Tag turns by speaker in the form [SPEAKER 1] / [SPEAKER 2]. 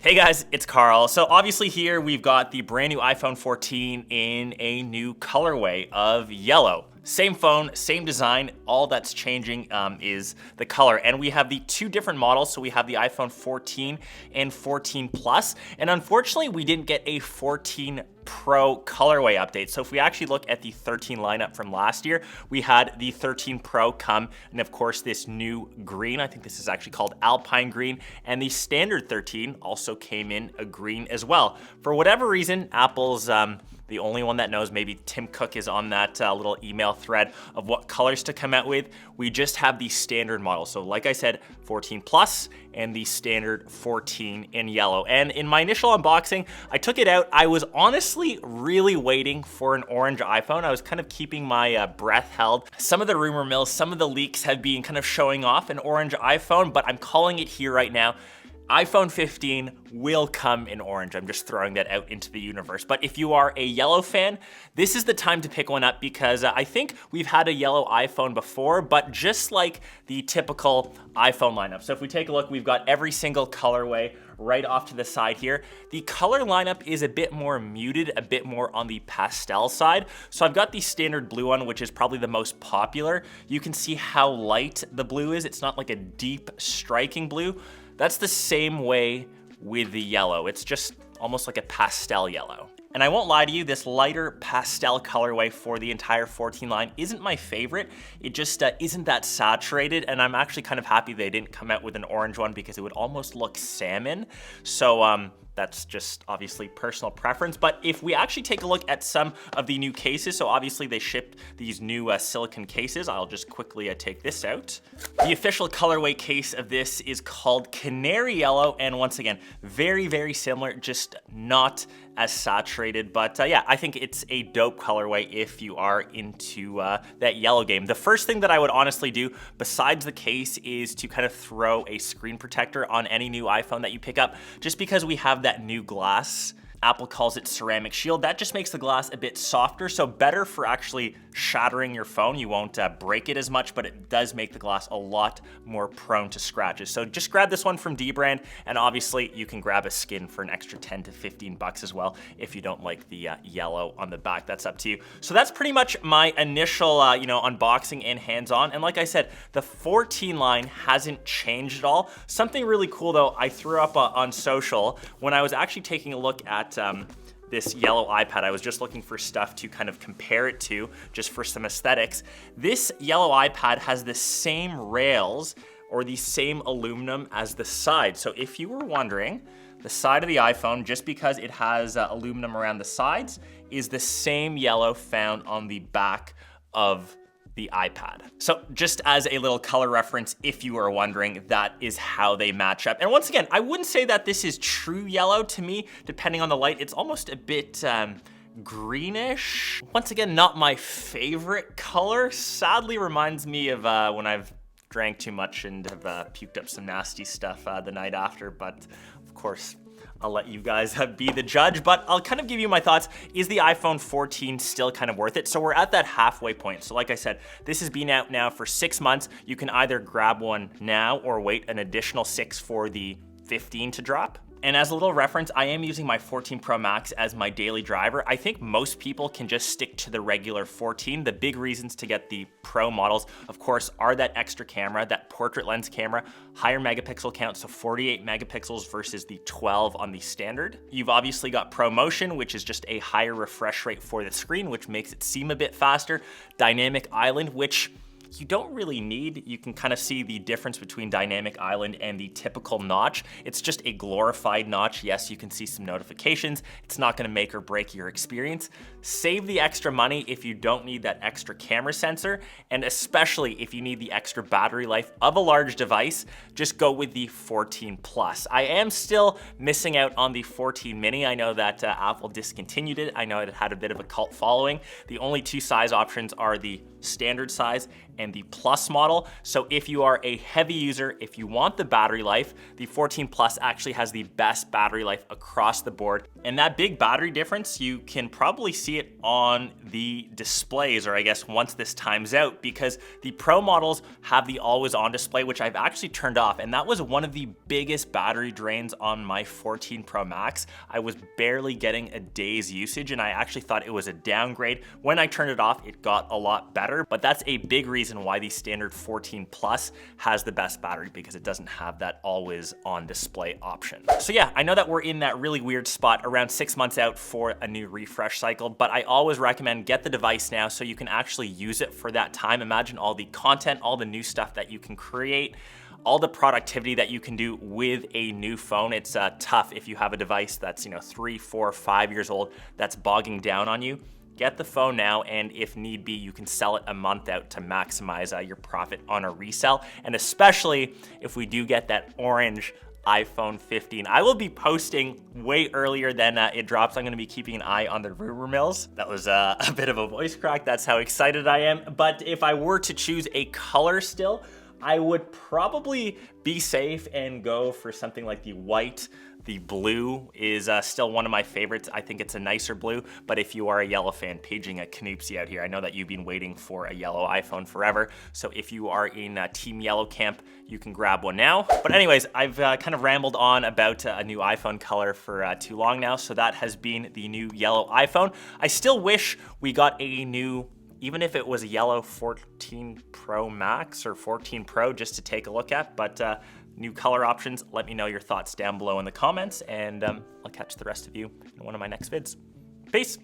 [SPEAKER 1] Hey guys, it's Karl. So obviously here we've got the brand new iPhone 14 in a new colorway of yellow. Same phone, same design, all that's changing is the color. And we have the two different models, so we have the iPhone 14 and 14 Plus. And unfortunately, we didn't get a 14 Pro colorway update. So if we actually look at the 13 lineup from last year, we had the 13 Pro come, and of course this new green, I think this is actually called Alpine Green, and the standard 13 also came in a green as well. For whatever reason, Apple's the only one that knows. Maybe Tim Cook is on that little email thread of what colors to come out with. We just have the standard model. So like I said, 14 Plus and the standard 14 in yellow. And in my initial unboxing, I took it out. I was honestly really waiting for an orange iPhone. I was kind of keeping my breath held. Some of the rumor mills, some of the leaks have been kind of showing off an orange iPhone, but I'm calling it here right now. iPhone 15 will come in orange. I'm just throwing that out into the universe. But if you are a yellow fan, this is the time to pick one up because I think we've had a yellow iPhone before, but just like the typical iPhone lineup. So if we take a look, we've got every single colorway right off to the side here. The color lineup is a bit more muted, a bit more on the pastel side. So I've got the standard blue one, which is probably the most popular. You can see how light the blue is. It's not like a deep striking blue. That's the same way with the yellow. It's just almost like a pastel yellow. And I won't lie to you, this lighter pastel colorway for the entire 14 line isn't my favorite. It just isn't that saturated, and I'm actually kind of happy they didn't come out with an orange one because it would almost look salmon. So that's just obviously personal preference. But if we actually take a look at some of the new cases, so obviously they shipped these new silicone cases. I'll just quickly take this out. The official colorway case of this is called Canary Yellow. And once again, very, very similar, just not as saturated. But yeah, I think it's a dope colorway if you are into that yellow game. The first thing that I would honestly do besides the case is to kind of throw a screen protector on any new iPhone that you pick up, just because we have that new glass. Apple calls it ceramic shield. That just makes the glass a bit softer, so better for actually shattering your phone. You won't break it as much, but it does make the glass a lot more prone to scratches. So just grab this one from D-Brand, and obviously you can grab a skin for an extra 10 to 15 bucks as well if you don't like the yellow on the back. That's up to you. So that's pretty much my initial unboxing and hands-on. And like I said, the 14 line hasn't changed at all. Something really cool though, I threw up on social when I was actually taking a look at this yellow iPad. I was just looking for stuff to kind of compare it to, just for some aesthetics. This yellow iPad has the same rails or the same aluminum as the side. So if you were wondering, the side of the iPhone, just because it has aluminum around the sides, is the same yellow found on the back of the iPad. So just as a little color reference, if you are wondering, that is how they match up. And once again, I wouldn't say that this is true yellow to me. Depending on the light, it's almost a bit greenish. Once again, not my favorite color. Sadly reminds me of when I've drank too much and have puked up some nasty stuff the night after, but of course, I'll let you guys be the judge, but I'll kind of give you my thoughts. Is the iPhone 14 still kind of worth it? So we're at that halfway point. So like I said, this has been out now for 6 months. You can either grab one now or wait an additional 6 for the 15 to drop. And as a little reference, I am using my 14 Pro Max as my daily driver. I think most people can just stick to the regular 14. The big reasons to get the Pro models, of course, are that extra camera, that portrait lens camera, higher megapixel count, so 48 megapixels versus the 12 on the standard. You've obviously got Pro Motion, which is just a higher refresh rate for the screen, which makes it seem a bit faster. Dynamic Island, which you don't really need. You can kind of see the difference between Dynamic Island and the typical notch. It's just a glorified notch. Yes, you can see some notifications. It's not gonna make or break your experience. Save the extra money if you don't need that extra camera sensor, and especially if you need the extra battery life of a large device, just go with the 14 Plus. I am still missing out on the 14 mini. I know that Apple discontinued it. I know it had a bit of a cult following. The only two size options are the standard size and the Plus model. So if you are a heavy user, if you want the battery life, the 14 Plus actually has the best battery life across the board. And that big battery difference, you can probably see it on the displays, or I guess once this times out, because the Pro models have the always on display, which I've actually turned off. And that was one of the biggest battery drains on my 14 Pro Max. I was barely getting a day's usage, and I actually thought it was a downgrade. When I turned it off, it got a lot better, but that's a big reason why the standard 14 Plus has the best battery, because it doesn't have that always on display option. So yeah, I know that we're in that really weird spot around 6 months out for a new refresh cycle, but I always recommend get the device now so you can actually use it for that time. Imagine all the content, all the new stuff that you can create, all the productivity that you can do with a new phone. It's tough if you have a device that's 3, 4, 5 years old that's bogging down on you. Get the phone now, and if need be, you can sell it a month out to maximize your profit on a resale. And especially if we do get that orange iPhone 15. I will be posting way earlier than it drops. I'm gonna be keeping an eye on the rumor mills. That was a bit of a voice crack. That's how excited I am. But if I were to choose a color still, I would probably be safe and go for something like the white. The blue is still one of my favorites. I think it's a nicer blue, but if you are a yellow fan, paging a Canoopsy out here. I know that you've been waiting for a yellow iPhone forever, so if you are in Team Yellow camp, you can grab one now. But anyways, I've kind of rambled on about a new iPhone color for too long now, so that has been the new yellow iPhone. I still wish we got a new, even if it was a yellow 14 Pro Max or 14 Pro, just to take a look at, but new color options. Let me know your thoughts down below in the comments, and I'll catch the rest of you in one of my next vids. Peace.